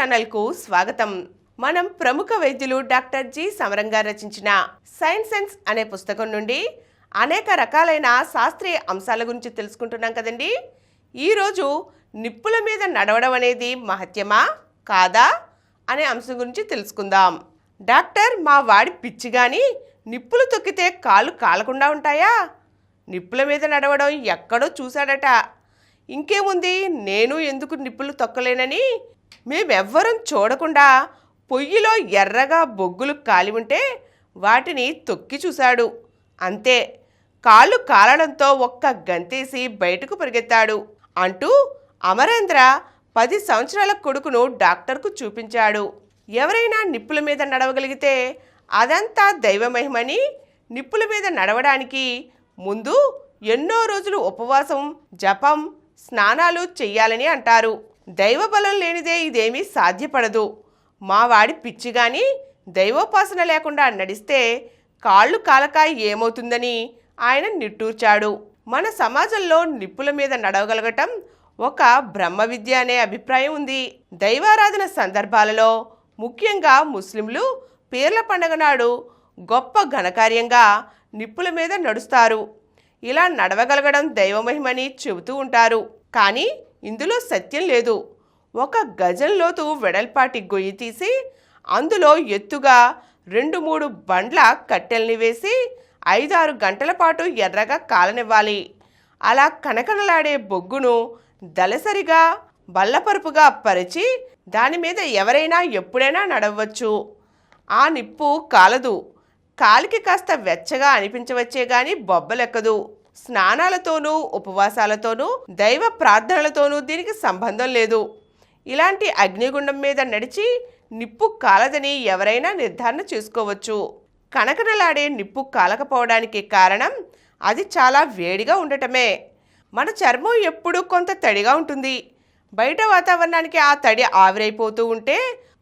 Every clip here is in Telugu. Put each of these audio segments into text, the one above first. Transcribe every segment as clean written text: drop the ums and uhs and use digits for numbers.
ఛానల్కు స్వాగతం. మనం ప్రముఖ వైద్యులు డాక్టర్ జి సమరం గారు రచించిన సైన్స్ అనే పుస్తకం నుండి అనేక రకాలైన శాస్త్రీయ అంశాల గురించి తెలుసుకుంటున్నాం కదండి. ఈరోజు నిప్పుల మీద నడవడం అనేది మహత్యమా కాదా అనే అంశం గురించి తెలుసుకుందాం. డాక్టర్, మా వాడి పిచ్చిగాని నిప్పులు తొక్కితే కాళ్ళు కాలకుండా ఉంటాయా? నిప్పుల మీద నడవడం ఎక్కడో చూశాడట. ఇంకేముంది, నేను ఎందుకు నిప్పులు తొక్కలేనని మేమెవ్వరం చూడకుండా పొయ్యిలో ఎర్రగా బొగ్గులు కాలి ఉంటే వాటిని తొక్కి చూశాడు. అంతే, కాళ్ళు కాలడంతో ఒక్క గంతేసి బయటకు పరిగెత్తాడు అంటూ అమరేంద్ర 10 సంవత్సరాల కొడుకును డాక్టర్కు చూపించాడు. ఎవరైనా నిప్పుల మీద నడవగలిగితే అదంతా దైవమహిమని, నిప్పుల మీద నడవడానికి ముందు ఎన్నో రోజులు ఉపవాసం, జపం, స్నానాలు చెయ్యాలని అంటారు. దైవబలం లేనిదే ఇదేమీ సాధ్యపడదు. మా వాడి పిచ్చిగాని దైవోపాసన లేకుండా నడిస్తే కాళ్ళు కాలక ఏమవుతుందని ఆయన నిట్టూర్చాడు. మన సమాజంలో నిప్పుల మీద నడవగలగటం ఒక బ్రహ్మ విద్య అనే అభిప్రాయం ఉంది. దైవారాధన సందర్భాలలో, ముఖ్యంగా ముస్లింలు పీర్ల పండగ నాడు గొప్ప ఘనకార్యంగా నిప్పుల మీద నడుస్తారు. ఇలా నడవగలగడం దైవమహిమని చెబుతూ ఉంటారు. కానీ ఇందులో సత్యం లేదు. 1 గజం లోతు వెడల్పాటి గొయ్యి తీసి అందులో ఎత్తుగా 2-3 బండ్ల కట్టెల్ని వేసి 5-6 గంటల పాటు ఎర్రగా కాలనివ్వాలి. అలా కనకనలాడే బొగ్గును దళసరిగా బల్లపరుపుగా పరిచి దాని మీద ఎవరైనా ఎప్పుడైనా నడవచ్చు. ఆ నిప్పు కాలదు. కాలికి కాస్త వెచ్చగా అనిపించవచ్చే గాని బొబ్బలెక్కదు. స్నానాలతోనూ, ఉపవాసాలతోనూ, దైవ ప్రార్థనలతోనూ దీనికి సంబంధం లేదు. ఇలాంటి అగ్నిగుండం మీద నడిచి నిప్పు కాలదని ఎవరైనా నిర్ధారణ చేసుకోవచ్చు. కనకనలాడే నిప్పు కాలకపోవడానికి కారణం అది చాలా వేడిగా ఉండటమే. మన చర్మం ఎప్పుడూ కొంత తడిగా ఉంటుంది. బయట వాతావరణానికి ఆ తడి ఆవిరైపోతూ ఉంటే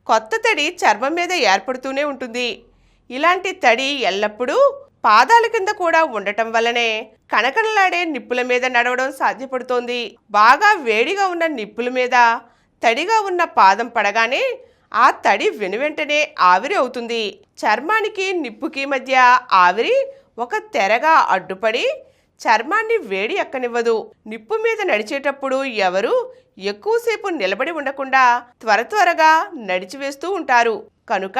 కొత్త తడి చర్మం మీద ఏర్పడుతూనే ఉంటుంది. ఇలాంటి తడి ఎల్లప్పుడూ పాదాల కింద కూడా ఉండటం వల్లనే కనకనలాడే నిప్పుల మీద నడవడం సాధ్యపడుతోంది. బాగా వేడిగా ఉన్న నిప్పుల మీద తడిగా ఉన్న పాదం పడగానే ఆ తడి వెనువెంటనే ఆవిరి అవుతుంది. చర్మానికి నిప్పుకి మధ్య ఆవిరి ఒక తెరగా అడ్డుపడి చర్మాన్ని వేడి ఎక్కనివ్వదు. నిప్పు మీద నడిచేటప్పుడు ఎవరు ఎక్కువసేపు నిలబడి ఉండకుండా త్వరగా నడిచివేస్తూ ఉంటారు. కనుక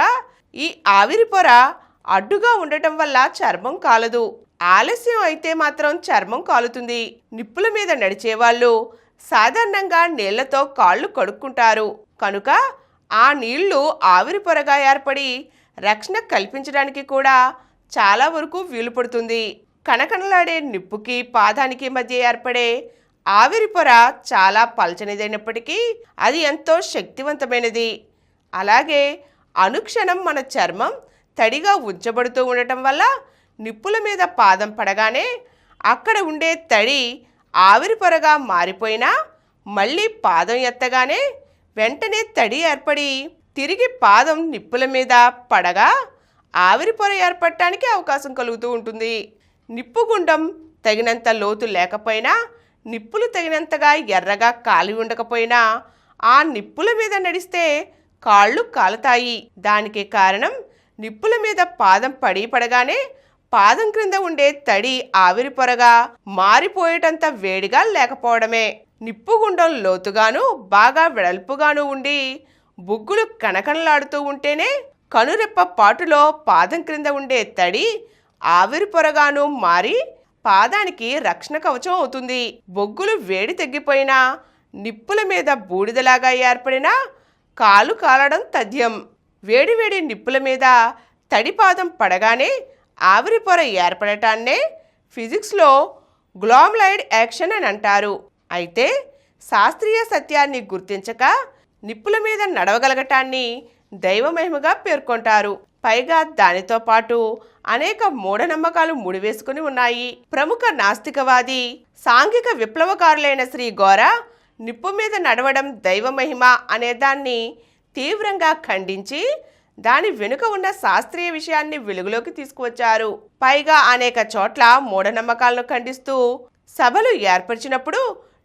ఈ ఆవిరి పొర అడ్డుగా ఉండటం వల్ల చర్మం కాలదు. ఆలస్యం అయితే మాత్రం చర్మం కాలుతుంది. నిప్పుల మీద నడిచేవాళ్ళు సాధారణంగా నీళ్లతో కాళ్ళు కడుక్కుంటారు. కనుక ఆ నీళ్లు ఆవిరి పొరగా ఏర్పడి రక్షణ కల్పించడానికి కూడా చాలా వరకు వీలు పడుతుంది. కనకనలాడే నిప్పుకి పాదానికి మధ్య ఏర్పడే ఆవిరి పొర చాలా పల్చనిదైనప్పటికీ అది ఎంతో శక్తివంతమైనది. అలాగే అనుక్షణం మన చర్మం తడిగా ఉంచబడుతూ ఉండటం వల్ల నిప్పుల మీద పాదం పడగానే అక్కడ ఉండే తడి ఆవిరి పొరగా మారిపోయినా మళ్ళీ పాదం ఎత్తగానే వెంటనే తడి ఏర్పడి తిరిగి పాదం నిప్పుల మీద పడగా ఆవిరి పొర ఏర్పడటానికి అవకాశం కలుగుతూ ఉంటుంది. నిప్పుగుండం తగినంత లోతు లేకపోయినా, నిప్పులు తగినంతగా ఎర్రగా కాలి ఉండకపోయినా ఆ నిప్పుల మీద నడిస్తే కాళ్ళు కాలుతాయి. దానికి కారణం నిప్పుల మీద పాదం పడగానే పాదం క్రింద ఉండే తడి ఆవిరి పొరగా మారిపోయేటంత వేడిగా లేకపోవడమే. నిప్పుగుండం లోతుగాను బాగా వెడల్పుగాను ఉండి బుగ్గులు కనకనలాడుతూ ఉంటేనే కనురెప్ప పాటులో పాదం క్రింద ఉండే తడి ఆవిరి పొరగాను మారి పాదానికి రక్షణ కవచం అవుతుంది. బొగ్గులు వేడి తగ్గిపోయినా, నిప్పుల మీద బూడిదలాగా ఏర్పడినా కాలు కాలడం తథ్యం. వేడివేడి నిప్పుల మీద తడి పాదం పడగానే ఆవిరి పొర ఏర్పడటాన్నే ఫిజిక్స్లో గ్లామ్లైడ్ యాక్షన్ అని అంటారు. అయితే శాస్త్రీయ సత్యాన్ని గుర్తించక నిప్పుల మీద నడవగలగటాన్ని దైవమహిమగా పేర్కొంటారు. పైగా దానితో పాటు అనేక మూఢనమ్మకాలు ముడివేసుకుని ఉన్నాయి. ప్రముఖ నాస్తికవాది, సాంఘిక విప్లవకారులైన శ్రీ గోరా నిప్పు మీద నడవడం దైవమహిమ అనే దాన్ని తీవ్రంగా ఖండించి దాని వెనుక ఉన్న శాస్త్రీయ విషయాన్ని వెలుగులోకి తీసుకువచ్చారు. పైగా అనేక చోట్ల మూఢనమ్మకాలను ఖండిస్తూ సభలు ఏర్పరిచినప్పుడు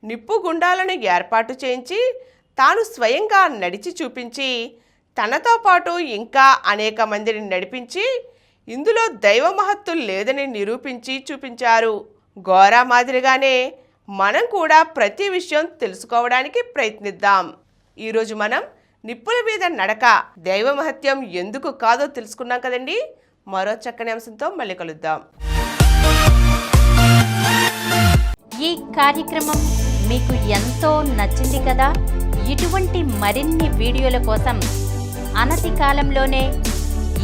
నిప్పు గుండాలను ఏర్పాటు చేయించి తాను స్వయంగా నడిచి చూపించి తనతో పాటు ఇంకా అనేక మందిని నడిపించి ఇందులో దైవ మహత్తు లేదని నిరూపించి చూపించారు. గోరా మాదిరిగానే మనం కూడా ప్రతి విషయం తెలుసుకోవడానికి ప్రయత్నిద్దాం. ఈరోజు మనం నిప్పుల మీద నడక దైవ మహత్యం ఎందుకు కాదో తెలుసుకున్నాం కదండి. మరో చక్కని అంశంతో మళ్ళీ కలుద్దాం. ఈ కార్యక్రమం మీకు ఎంతో నచ్చింది కదా. ఇటువంటి మరిన్ని వీడియోల కోసం అనతి కాలంలోనే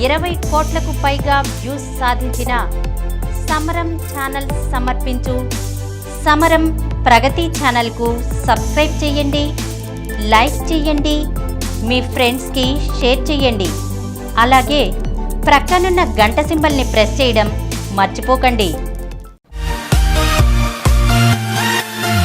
20 కోట్లకు పైగా వ్యూస్ సాధించిన సమరం ఛానల్ సమర్పించు సమరం ప్రగతి ఛానల్కు సబ్స్క్రైబ్ చేయండి, లైక్ చేయండి, మీ ఫ్రెండ్స్కి షేర్ చేయండి. అలాగే ప్రక్కనున్న గంట సింబల్ని ప్రెస్ చేయడం మర్చిపోకండి.